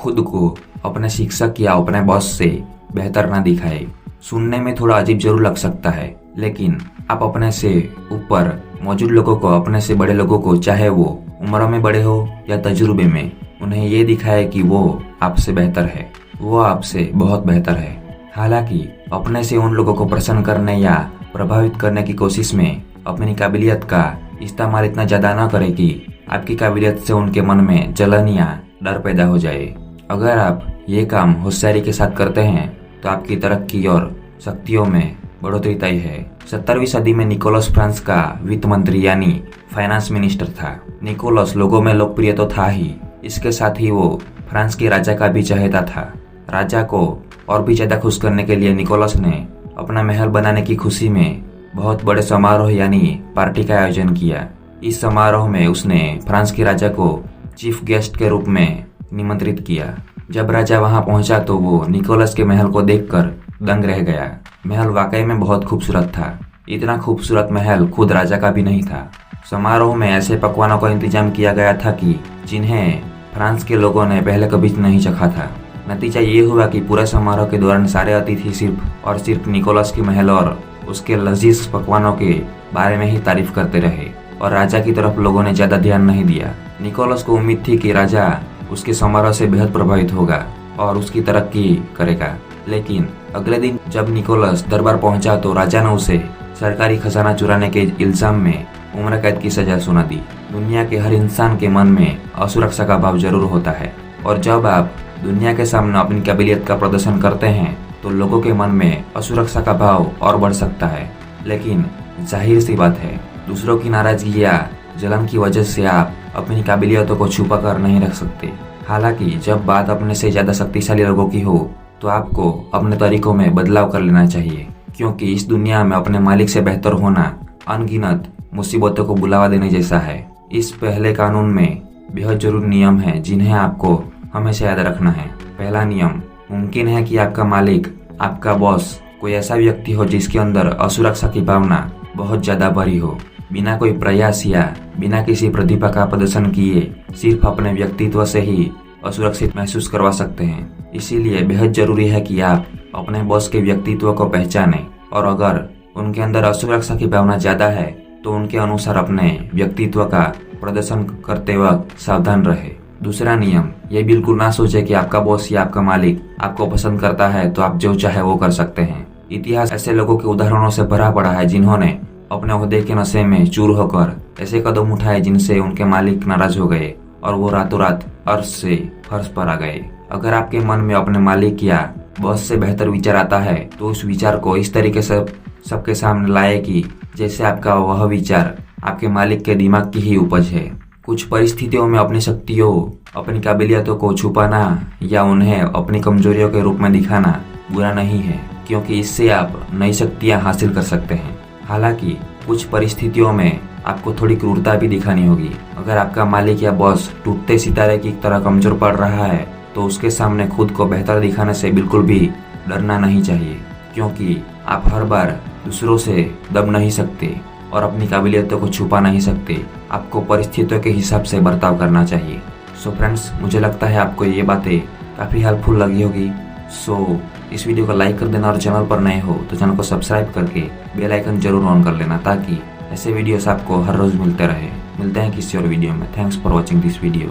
खुद को अपने शिक्षक या अपने बॉस से बेहतर ना दिखाए। सुनने में थोड़ा अजीब जरूर लग सकता है, लेकिन आप अपने से ऊपर मौजूद लोगों को, अपने से बड़े लोगों को, चाहे वो उम्र में बड़े हो या तजुर्बे में, उन्हें ये दिखाए कि वो आपसे बेहतर है, वो आपसे बहुत बेहतर है। हालांकि अपने से उन लोगों को प्रसन्न करने या प्रभावित करने की कोशिश में अपनी काबिलियत का इस्तेमाल इतना ज्यादा न करें कि आपकी काबिलियत से उनके मन में जलन या डर पैदा हो जाए। अगर आप ये काम होशियारी के साथ करते हैं तो आपकी तरक्की और शक्तियों में बढ़ोतरी तय है। 17वीं सदी में निकोलस फ्रांस का वित्त मंत्री यानी फाइनेंस मिनिस्टर था। निकोलस लोगों में लोकप्रिय तो था ही, इसके साथ ही वो फ्रांस के राजा का भी चहेता था। राजा को और भी ज्यादा खुश करने के लिए निकोलस ने अपना महल बनाने की खुशी में बहुत बड़े समारोह यानी पार्टी का आयोजन किया। इस समारोह में उसने फ्रांस के राजा को चीफ गेस्ट के रूप में निमंत्रित किया। जब राजा वहां पहुंचा तो वो निकोलस के महल को देखकर दंग रह गया। महल वाकई में बहुत खूबसूरत था। इतना खूबसूरत महल खुद राजा का भी नहीं था। समारोह में ऐसे पकवानों का इंतजाम किया गया था कि जिन्हें फ्रांस के लोगों ने पहले कभी नहीं चखा था। नतीजा ये हुआ कि पूरे समारोह के दौरान सारे अतिथि सिर्फ और सिर्फ निकोलस के महल और उसके लजीज पकवानों के बारे में ही तारीफ करते रहे और राजा की तरफ लोगों ने ज्यादा ध्यान नहीं दिया। निकोलस को उम्मीद थी कि राजा उसके समारोह से बेहद प्रभावित होगा और उसकी तरक्की करेगा, लेकिन अगले दिन जब निकोलस दरबार पहुंचा तो राजा ने उसे सरकारी खजाना चुराने के इल्जाम में उम्र कैद की सजा सुना दी। दुनिया के हर इंसान के मन में असुरक्षा का भाव जरूर होता है, और जब आप दुनिया के सामने अपनी काबिलियत का प्रदर्शन करते हैं तो लोगों के मन में असुरक्षा का भाव और बढ़ सकता है। लेकिन जाहिर सी बात है, दूसरों की नाराजगी या जलन की वजह से आप अपनी काबिलियतों को छुपा कर नहीं रख सकते। हालांकि जब बात अपने से ज्यादा शक्तिशाली लोगों की हो तो आपको अपने तरीकों में बदलाव कर लेना चाहिए, क्योंकि इस दुनिया में अपने मालिक से बेहतर होना अनगिनत मुसीबतों को बुलावा देने जैसा है। इस पहले कानून में बेहद जरूरी नियम है जिन्हें आपको हमेशा याद रखना है। पहला नियम, मुमकिन है कि आपका मालिक, आपका बॉस कोई ऐसा व्यक्ति हो जिसके अंदर असुरक्षा की भावना बहुत ज्यादा भरी हो। बिना कोई प्रयास या बिना किसी प्रतिभा का प्रदर्शन किए सिर्फ अपने व्यक्तित्व से ही असुरक्षित महसूस करवा सकते हैं। इसीलिए बेहद जरूरी है कि आप अपने बॉस के व्यक्तित्व को पहचानें और अगर उनके अंदर असुरक्षा की भावना ज्यादा है तो उनके अनुसार अपने व्यक्तित्व का प्रदर्शन करते वक्त सावधान रहे। दूसरा नियम, ये बिल्कुल ना सोचे कि आपका बॉस या आपका मालिक आपको पसंद करता है तो आप जो चाहे वो कर सकते हैं। इतिहास ऐसे लोगों के उदाहरणों से भरा पड़ा है जिन्होंने अपने ओहदे के नशे में चूर होकर ऐसे कदम उठाए जिनसे उनके मालिक नाराज हो गए और वो रातों रात अर्श से फर्श पर आ गए। अगर आपके मन में अपने मालिक या बॉस से बेहतर विचार आता है तो उस विचार को इस तरीके से सबके सामने लाए कि जैसे आपका वह विचार आपके मालिक के दिमाग की ही उपज है। कुछ परिस्थितियों में अपनी शक्तियों, अपनी काबिलियतों को छुपाना या उन्हें अपनी कमजोरियों के रूप में दिखाना बुरा नहीं है, क्योंकि इससे आप नई शक्तियां हासिल कर सकते हैं। हालांकि कुछ परिस्थितियों में आपको थोड़ी क्रूरता भी दिखानी होगी। अगर आपका मालिक या बॉस टूटते सितारे की तरह कमजोर पड़ रहा है तो उसके सामने खुद को बेहतर दिखाने से बिल्कुल भी डरना नहीं चाहिए, क्योंकि आप हर बार दूसरों से दब नहीं सकते और अपनी काबिलियतों को छुपा नहीं सकते। आपको परिस्थितियों के हिसाब से बर्ताव करना चाहिए। सो फ्रेंड्स, मुझे लगता है आपको ये बातें काफ़ी हेल्पफुल लगी होगी। सो इस वीडियो को लाइक कर देना और चैनल पर नए हो तो चैनल को सब्सक्राइब करके बेल आइकन जरूर ऑन कर लेना, ताकि ऐसे वीडियोस आपको हर रोज मिलते रहे। मिलते हैं किसी और वीडियो में। Thanks for watching this video.